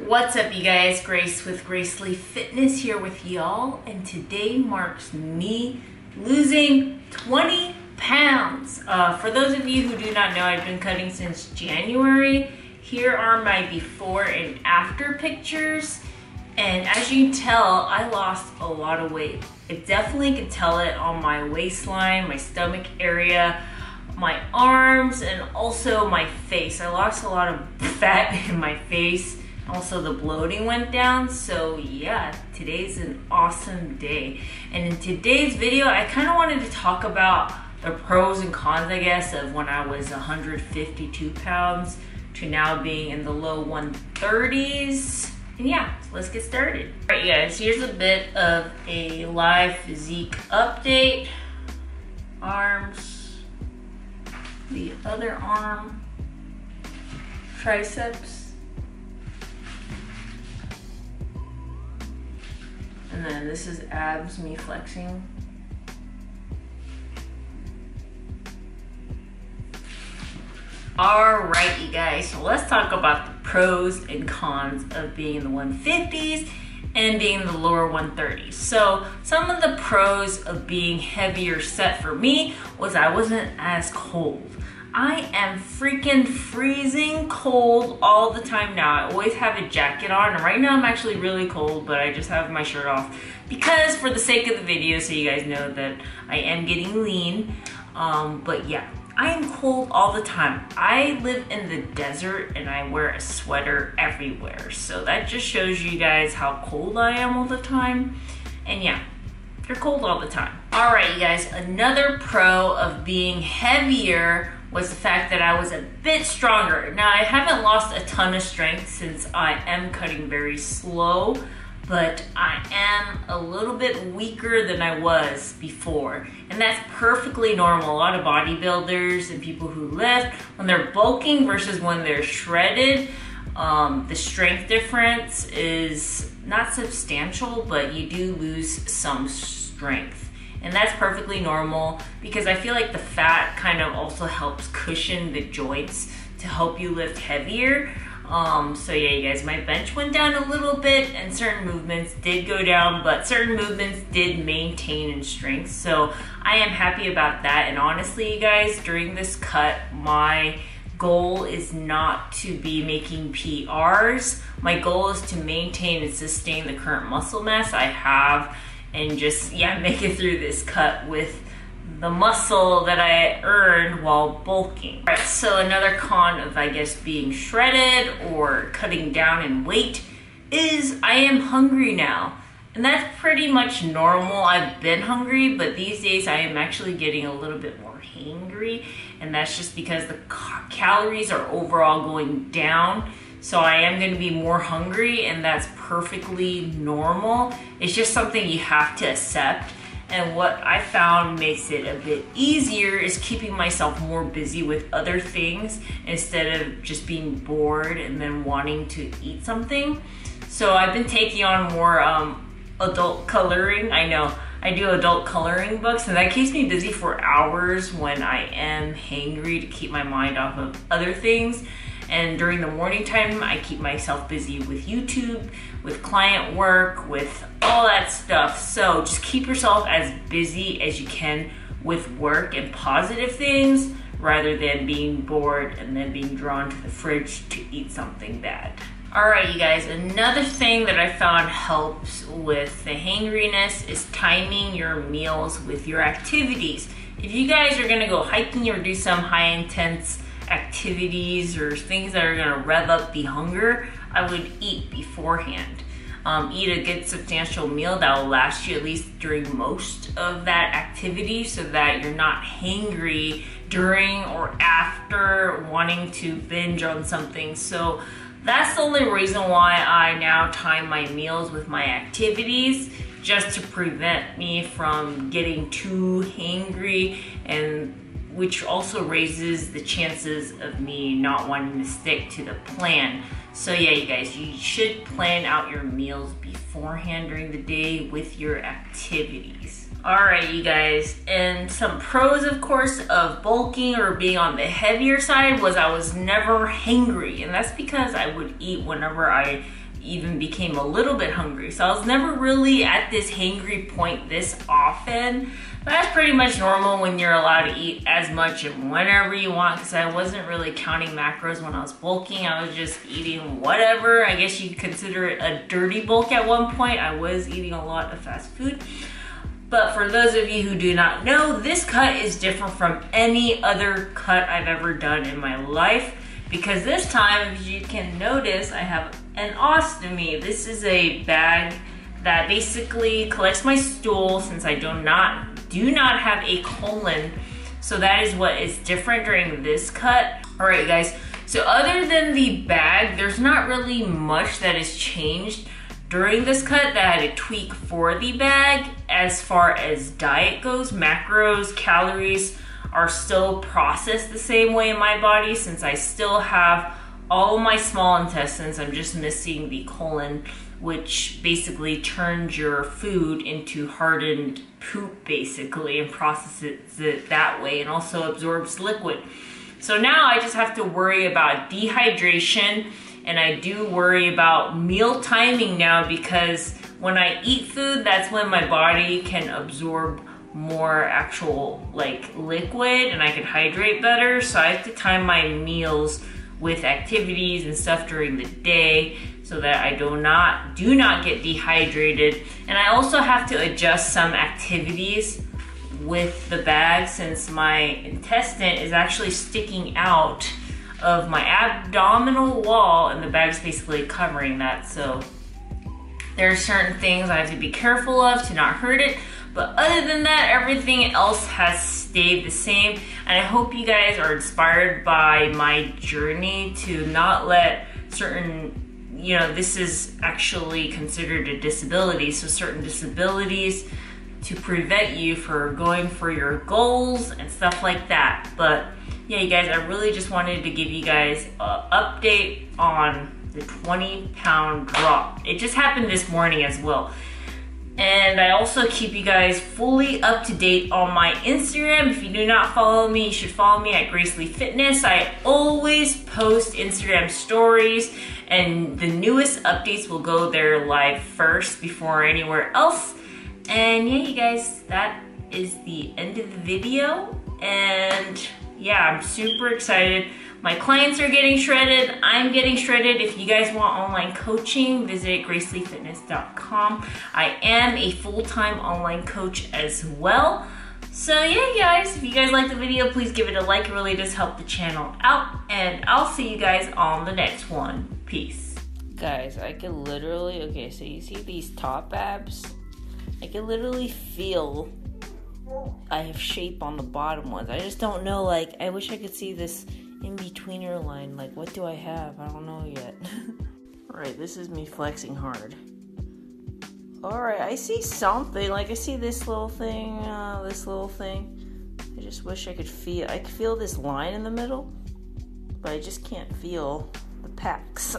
What's up, you guys? Grace with Gracely Fitness here with y'all, and today marks me losing 20 pounds. For those of you who do not know, I've been cutting since January. Here are my before and after pictures, and as you can tell, I lost a lot of weight. I definitely could tell it on my waistline, my stomach area, my arms, and also my face. I lost a lot of fat in my face. Also, the bloating went down. So yeah, today's an awesome day. And in today's video, I kind of wanted to talk about the pros and cons, I guess, of when I was 152 pounds to now being in the low 130s. And yeah, so let's get started. All right, guys, here's a bit of a live physique update. Arms, the other arm, triceps. And then this is abs, me flexing. All right, you guys, so let's talk about the pros and cons of being in the 150s and being in the lower 130s. So some of the pros of being heavier set for me was I wasn't as cold. I am freaking freezing cold all the time now. I always have a jacket on, and right now I'm actually really cold, but I just have my shirt off because for the sake of the video, so you guys know that I am getting lean. But yeah, I am cold all the time. I live in the desert and I wear a sweater everywhere. So that just shows you guys how cold I am all the time. And yeah, you're cold all the time. All right, you guys, another pro of being heavier was the fact that I was a bit stronger. Now, I haven't lost a ton of strength since I am cutting very slow, but I am a little bit weaker than I was before. And that's perfectly normal. A lot of bodybuilders and people who lift, when they're bulking versus when they're shredded, the strength difference is not substantial, but you do lose some strength. And that's perfectly normal because I feel like the fat kind of also helps cushion the joints to help you lift heavier. So yeah, you guys, my bench went down a little bit and certain movements did go down, but certain movements did maintain in strength. So I am happy about that. And honestly, you guys, during this cut, my goal is not to be making PRs. My goal is to maintain and sustain the current muscle mass I have and just, yeah, make it through this cut with the muscle that I earned while bulking. All right, so another con of, I guess, being shredded or cutting down in weight is I am hungry now. And that's pretty much normal. I've been hungry, but these days I am actually getting a little bit more hangry. And that's just because the calories are overall going down. So I am going to be more hungry, and that's perfectly normal. It's just something you have to accept. And what I found makes it a bit easier is keeping myself more busy with other things instead of just being bored and then wanting to eat something. So I've been taking on more adult coloring. I know I do adult coloring books, and that keeps me busy for hours when I am hangry to keep my mind off of other things. And during the morning time, I keep myself busy with YouTube, with client work, with all that stuff. So just keep yourself as busy as you can with work and positive things rather than being bored and then being drawn to the fridge to eat something bad. All right, you guys, another thing that I found helps with the hangriness is timing your meals with your activities. If you guys are gonna go hiking or do some high intense activities or things that are gonna rev up the hunger, I would eat beforehand. Eat a good substantial meal that will last you at least during most of that activity so that you're not hangry during or after wanting to binge on something. So that's the only reason why I now time my meals with my activities, just to prevent me from getting too hangry, and which also raises the chances of me not wanting to stick to the plan. So yeah, you guys, you should plan out your meals beforehand during the day with your activities. All right, you guys, and some pros, of course, of bulking or being on the heavier side was I was never hangry, and that's because I would eat whenever I even became a little bit hungry. So I was never really at this hangry point this often. But that's pretty much normal when you're allowed to eat as much and whenever you want, because I wasn't really counting macros when I was bulking. I was just eating whatever. I guess you could consider it a dirty bulk at one point. I was eating a lot of fast food. But for those of you who do not know, this cut is different from any other cut I've ever done in my life, because this time, as you can notice, I have an ostomy. This is a bag that basically collects my stool, since I do not have a colon. So that is what is different during this cut. All right, guys. So other than the bag, there's not really much that has changed during this cut that I had to tweak for the bag. As far as diet goes, macros, calories are still processed the same way in my body, since I still have all my small intestines. I'm just missing the colon, which basically turns your food into hardened poop basically and processes it that way, and also absorbs liquid. So now I just have to worry about dehydration, and I do worry about meal timing now, because when I eat food, that's when my body can absorb more actual like liquid and I can hydrate better. So I have to time my meals with activities and stuff during the day so that I do not get dehydrated. And I also have to adjust some activities with the bag, since my intestine is actually sticking out of my abdominal wall and the bag's basically covering that. So there are certain things I have to be careful of to not hurt it. But other than that, everything else has stayed the same. And I hope you guys are inspired by my journey to not let certain, this is actually considered a disability. So certain disabilities to prevent you from going for your goals and stuff like that. But yeah, you guys, I really just wanted to give you guys an update on the 20-pound drop. It just happened this morning as well. And I also keep you guys fully up to date on my Instagram. If you do not follow me, you should follow me at Gracely Fitness. I always post Instagram stories, and the newest updates will go there live first before anywhere else. And yeah, you guys, that is the end of the video. And yeah, I'm super excited. My clients are getting shredded. I'm getting shredded. If you guys want online coaching, visit gracelyfitness.com. I am a full-time online coach as well. So yeah, guys, if you guys like the video, please give it a like. It really does help the channel out. And I'll see you guys on the next one. Peace. Guys, I can literally, okay, so you see these top abs? I can literally feel I have shape on the bottom ones. I just don't know, like, I wish I could see this in-betweener line. Like, what do I have? I don't know yet. Alright, this is me flexing hard. Alright, I see something. Like, I see this little thing, this little thing. I just wish I could feel this line in the middle, but I just can't feel the pecs.